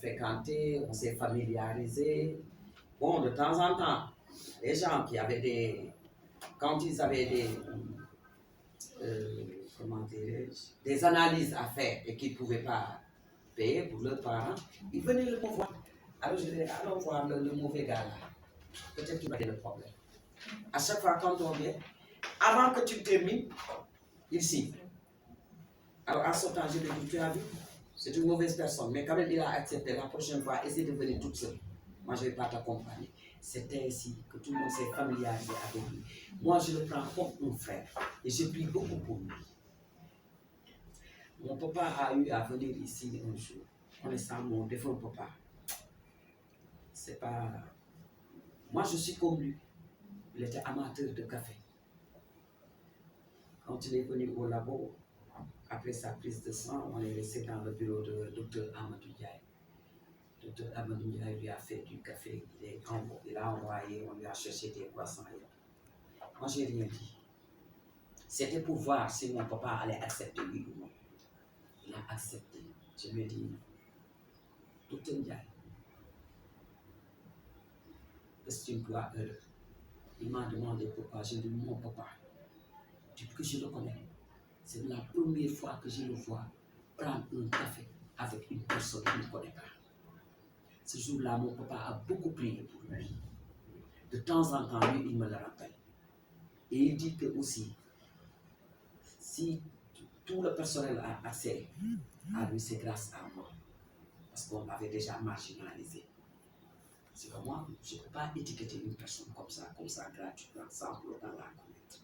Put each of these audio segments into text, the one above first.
fréquenté, on s'est familiarisé. Bon, de temps en temps, les gens qui avaient quand ils avaient comment dirais-je, des analyses à faire et qu'ils ne pouvaient pas payer pour leurs parents, ils venaient le voir. Alors je disais, allons voir le mauvais gars là. Peut-être qu'il va y avoir le problème. À chaque fois quand on vient, avant que tu termines, il signe. Alors à ce temps, je lui ai dit, tu as vu, c'est une mauvaise personne, mais quand même il a accepté. La prochaine fois, essaie de venir toute seule. Moi, je ne vais pas t'accompagner. C'était ainsi que tout le monde s'est familiarisé avec lui. Moi, je le prends comme un frère et j'ai pris beaucoup pour lui. Mon papa a eu à venir ici un jour, connaissant mon défunt papa. C'est pas. Moi, je suis comme lui. Il était amateur de café. Quand il est venu au labo, après sa prise de sang, on est resté dans le bureau de Dr Amadou Ndiaye. Dr Amadou Ndiaye lui a fait du café, il a envoyé, on lui a cherché des croissants. Moi, je n'ai rien dit. C'était pour voir si mon papa allait accepter lui ou non. Il a accepté. Je lui ai dit, Dr Ndiaye, est-ce que tu me crois heureux? Il m'a demandé pourquoi. J'ai dit, mon papa, depuis que je le connais, c'est la première fois que je le vois prendre un café avec une personne qu'il ne connaît pas. Ce jour-là, mon papa a beaucoup prié pour lui. De temps en temps, lui, il me le rappelle. Et il dit que aussi, si tout le personnel a accès à lui, c'est grâce à moi. Parce qu'on l'avait déjà marginalisé. C'est que moi, je ne peux pas étiqueter une personne comme ça gratuitement, sans pour autant la connaître.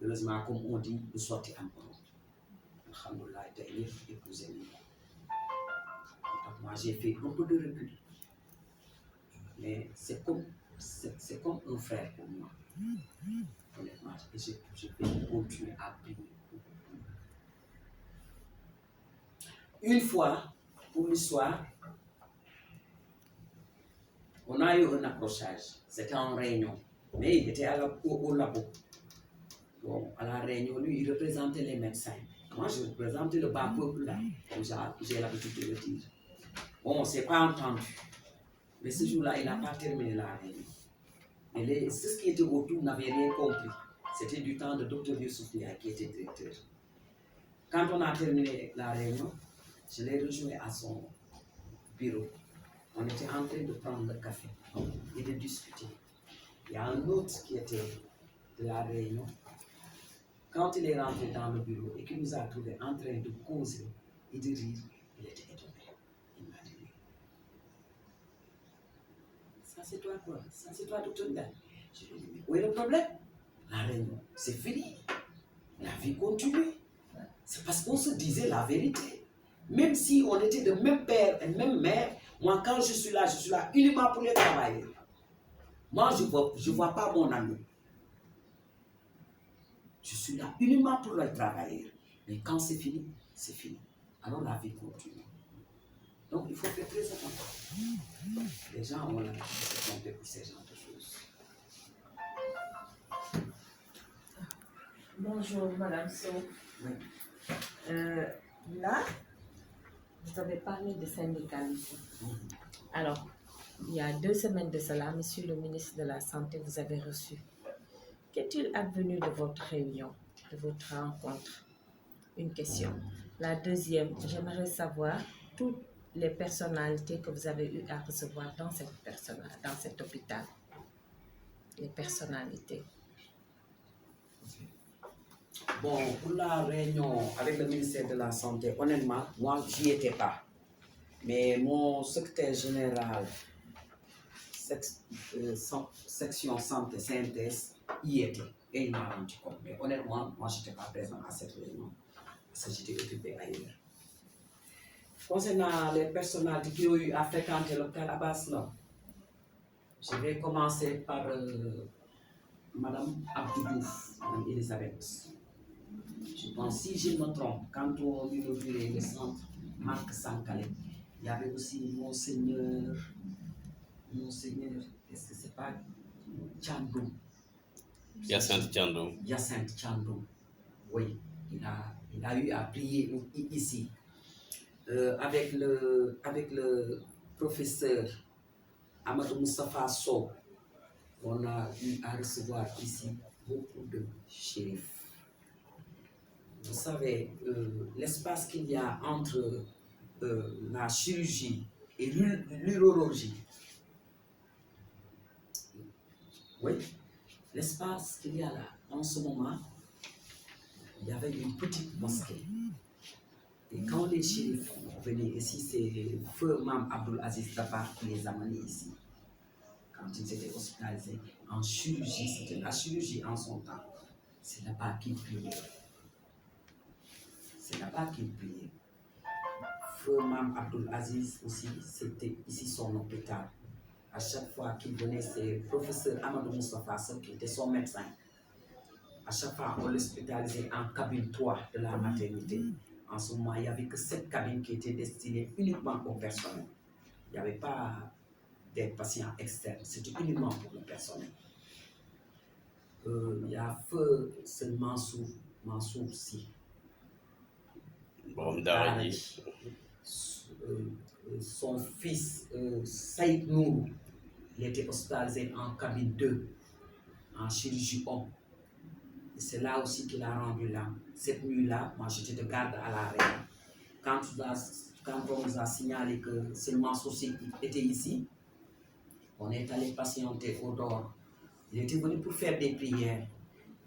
Heureusement, comme on dit, nous sortons encore. Alhamdoulilah, il a épousé lui. Moi, j'ai fait un peu de recul. Mais c'est comme un frère pour moi. Honnêtement, je peux continuer à prier. Une fois, pour l'histoire, on a eu un accrochage. C'était en réunion. Mais il était au labo. Bon, à la réunion, lui, il représentait les médecins. Moi, je représentais le bas peuple là, comme j'ai l'habitude de le dire. Bon, on ne s'est pas entendu. Mais ce jour-là, il n'a pas terminé la réunion. Et ceux qui étaient autour n'avaient rien compris. C'était du temps de Dr Youssouf Ndiaye qui était directeur. Quand on a terminé la réunion, je l'ai rejoint à son bureau. On était en train de prendre le café et de discuter. Il y a un autre qui était de la réunion. Quand il est rentré dans le bureau et qu'il nous a trouvés en train de causer et de rire, il était étonné. Il m'a dit, ça c'est toi quoi? Ça c'est toi Dr Ndiaye? Je lui ai dit, mais où est le problème? La réunion, c'est fini. La vie continue. C'est parce qu'on se disait la vérité. Même si on était de même père et même mère, moi quand je suis là uniquement pour les travailleurs. Moi, je ne vois pas mon ami. Je suis là uniquement pour les travailleurs. Mais quand c'est fini, c'est fini. Alors la vie continue. Donc il faut faire très attention. Les gens ont l'habitude de se tromper pour ces genres de choses. Bonjour Madame So. Oui. Là, vous avez parlé de syndicalisme. Alors, il y a 2 semaines de cela, Monsieur le ministre de la Santé vous avez reçu. Qu'est-il advenu de votre réunion, de votre rencontre? Une question. La deuxième, j'aimerais savoir toutes les personnalités que vous avez eu à recevoir dans cet hôpital. Les personnalités. Bon, pour la réunion avec le ministère de la Santé, honnêtement, moi, j'y étais pas. Mais mon secrétaire général, section santé CNTS, y était. Et il m'a rendu compte. Mais honnêtement, moi, je n'étais pas présent à cette réunion. Parce que j'étais occupé ailleurs. Concernant les personnalités qui ont eu à fréquenter l'hôpital Abbas, je vais commencer par Madame Abdoudouf, Madame Elisabeth. Je pense, si je me trompe, quand on inaugurait le centre Marc Sankalé, il y avait aussi Monseigneur, est-ce que c'est pas Tchandoum? Hyacinthe Tchandoum. Hyacinthe Tchandoum, oui, il a eu à prier ici. avec le professeur Amadou Moustapha Sow, on a eu à recevoir ici beaucoup de shérifs. Vous savez, l'espace qu'il y a entre la chirurgie et l'urologie, oui, l'espace qu'il y a là, en ce moment, il y avait une petite mosquée. Et quand les shérifs venaient ici, c'est Feu Mam Abdul Aziz Dabakh qui les amenait ici. Quand ils étaient hospitalisés en chirurgie, c'était la chirurgie en son temps. C'est là-bas qu'ils priaient. C'est là-bas qu'ils priaient. Feu Mam Abdul Aziz aussi, c'était ici son hôpital. À chaque fois qu'il venait, c'est le professeur Amadou Moustapha Sow qui était son médecin. À chaque fois, on l'hospitalisait en cabine 3 de la maternité. En ce moment, il n'y avait que cette cabine qui était destinée uniquement au personnel. Il n'y avait pas des patients externes, c'était uniquement pour le personnel. Il y a Feu Mansour Sy. Bon, Daradi. Son fils Saïd Nourou, il était hospitalisé en cabine 2, en chirurgie homme. Et c'est là aussi qu'il a rendu l'âme. Cette nuit-là, moi j'étais de garde à l'arrière. Quand on nous a signalé que seulement Soussi était ici, on est allé patienter au dehors. Il était venu pour faire des prières.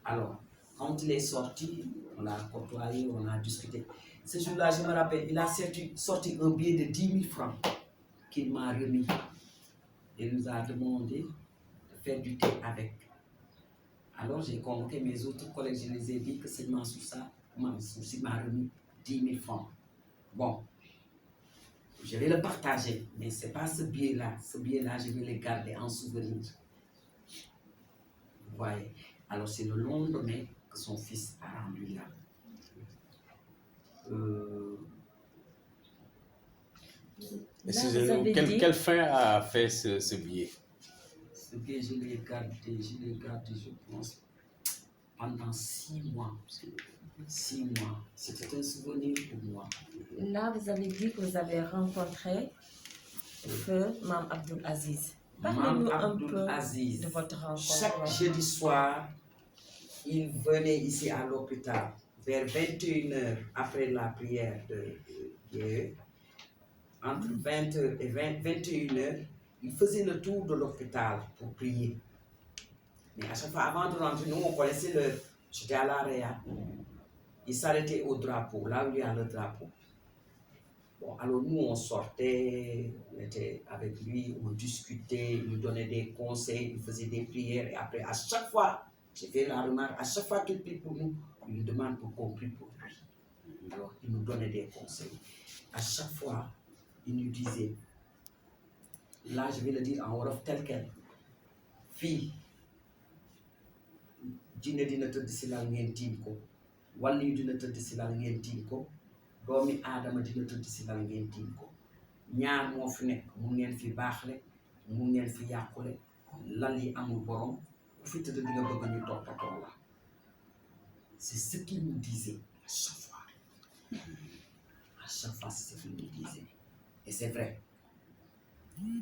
Alors, quand il est sorti, on l'a côtoyé, on a discuté. Ce jour-là, je me rappelle, il a sorti un billet de 10 000 francs qu'il m'a remis. Il nous a demandé de faire du thé avec. Alors, j'ai convoqué mes autres collègues, je les ai dit que seulement sous ça, Soussi m'a remis 10 000 francs. Bon, je vais le partager, mais ce n'est pas ce billet-là. Ce billet-là, je vais le garder en souvenir. Vous voyez. Alors, c'est le lendemain que son fils a rendu là. Excusez-nous, quelle fin a fait ce billet? Ce billet, je l'ai gardé, je pense, pendant 6 mois. 6 mois. C'était un souvenir pour moi. Là, vous avez dit que vous avez rencontré Feu Mam Abdul Aziz. Parlez-nous un peu de votre rencontre. Chaque jeudi soir, il venait ici à l'hôpital vers 21h après la prière de Dieu. Entre 20h et 21h, il faisait le tour de l'hôpital pour prier. Mais à chaque fois, avant de rentrer, nous, on connaissait j'étais à l'AREA. Il s'arrêtait au drapeau, là où il y a le drapeau. Bon, alors nous, on sortait, on était avec lui, on discutait, il nous donnait des conseils, il faisait des prières. Et après, à chaque fois, j'ai fait la remarque, à chaque fois qu'il prie pour nous, il nous demande pour qu'on prie pour lui. Alors, il nous donnait des conseils. À chaque fois, il nous disait, là, je vais le dire en wolof tel quel, fille, jinne dina tëdd si lal ngeen tiim ko, wàllu dina tëdd si lal ngeen tiim ko, doomi aadama dina tëdd si lal ngeen tiim ko. Ñaar moo fi nekk, mun ngeen fi baaxle, mun ngeen fi yàqule, lal yi amul borom, ku fi tëdd di nga bëgg ñu toppatoo la. C'est ce qu'il nous disait à chaque fois. À chaque fois, c'est ce qu'il nous disait. Et c'est vrai.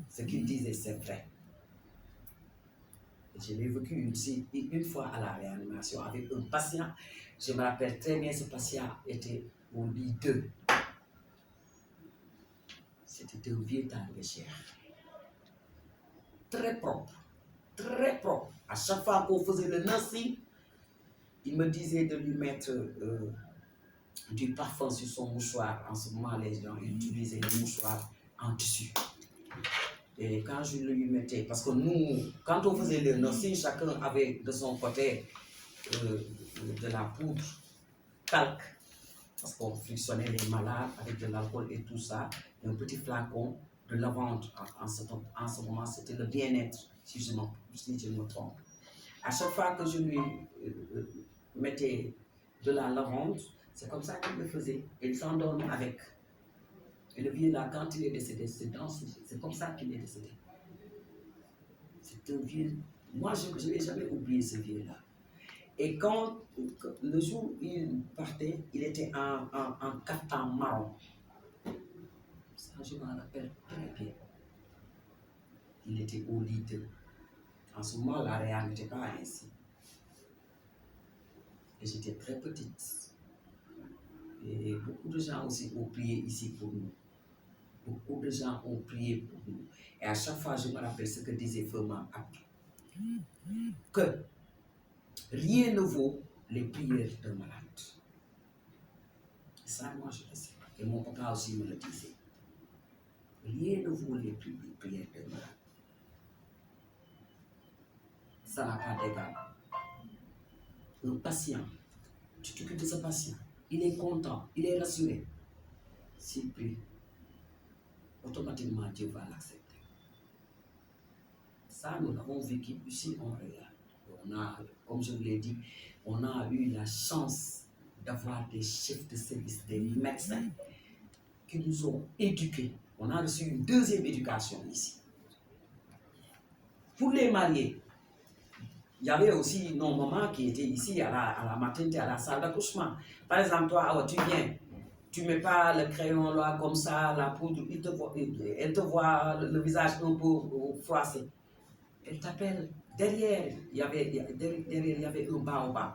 Ce qu'il disait, c'est vrai. Je l'ai vécu une fois à la réanimation avec un patient. Je me rappelle très bien, ce patient était au lit 2. C'était un vieux talibé cher. Très propre. Très propre. À chaque fois qu'on faisait le nursing, il me disait de lui mettre du parfum sur son mouchoir. En ce moment, les gens utilisaient le mouchoir en tissu. Et quand je lui mettais, parce que nous, quand on faisait le nursing, chacun avait de son côté de la poudre, calque, parce qu'on frictionnait les malades avec de l'alcool et tout ça, un petit flacon de lavande. En ce moment, c'était le bien-être, si je me trompe. À chaque fois que je lui mettais de la lavande, c'est comme ça qu'il le faisait. Et il s'endormait avec. Et le vieux là, quand il est décédé, c'est comme ça qu'il est décédé. C'est un vieux. Moi, je n'ai jamais oublié ce vieux-là. Et quand le jour où il partait, il était en caftan marron. Ça, je m'en rappelle très bien. Il était au lit de... En ce moment, la réa n'était pas ainsi. Et j'étais très petite. Et beaucoup de gens aussi ont prié ici pour nous. Beaucoup de gens ont prié pour nous. Et à chaque fois, je me rappelle ce que disait Firmin Abdou. Que rien ne vaut les prières d'un malade. Et ça, moi, je le sais. Et mon papa aussi me le disait. Rien ne vaut les prières d'un malade. Ça n'a pas d'égal. Un patient, tu t'occupes de ce patient, il est content, il est rassuré. S'il prie, automatiquement Dieu va l'accepter. Ça, nous l'avons vécu ici en Réa. Comme je vous l'ai dit, on a eu la chance d'avoir des chefs de service, des médecins qui nous ont éduqués. On a reçu une deuxième éducation ici. Pour les mariés, il y avait aussi nos mamans qui étaient ici à la maternité, à la salle d'accouchement. Par exemple, toi, tu viens, tu ne mets pas le crayon là comme ça, la poudre, elle te voit le visage un peu froissé. Elle t'appelle. Derrière, il y avait un baobab.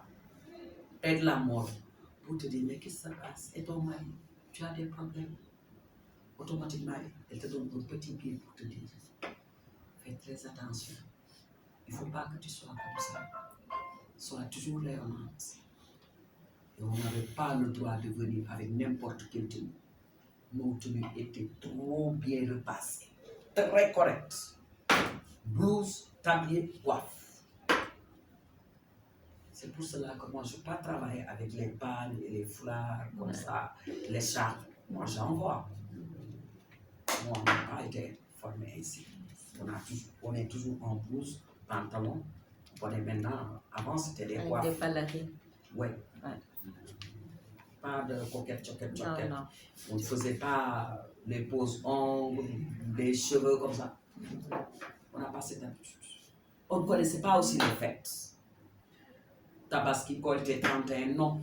Et de la mort. Pour te dire, mais qu'est-ce que ça passe? Et ton mari, tu as des problèmes. Automatiquement, elle te donne un petit pied pour te dire, fais très attention. Il ne faut pas que tu sois comme ça. Sois toujours rayonnante. Et on n'avait pas le droit de venir avec n'importe quelle tenue. Nos tenues étaient trop bien repassées. Très correctes. Blouse, tablier, coiffe. C'est pour cela que moi, je ne veux pas travailler avec les pagnes et les foulards comme ça, les charpes. Moi, j'en vois. Moi, on n'a pas été formé ici. On est toujours en blouse, pantalon. On est maintenant, avant c'était des coiffes. Avec des ballerines. Oui. Ouais. Pas de coquette, choquette. Non. On ne faisait pas les poses ongles, les cheveux comme ça. On n'a pas cette habitude. On ne connaissait pas aussi les fêtes. Tabaski, Korité, 31, non.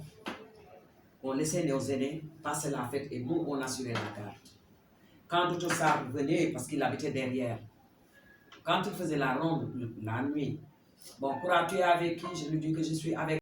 On laissait nos aînés passer la fête et nous, on assurait la garde. Quand tout ça venait, parce qu'il habitait derrière, quand il faisait la ronde la nuit, bon, pourras-tu avec qui? Je lui dis que je suis avec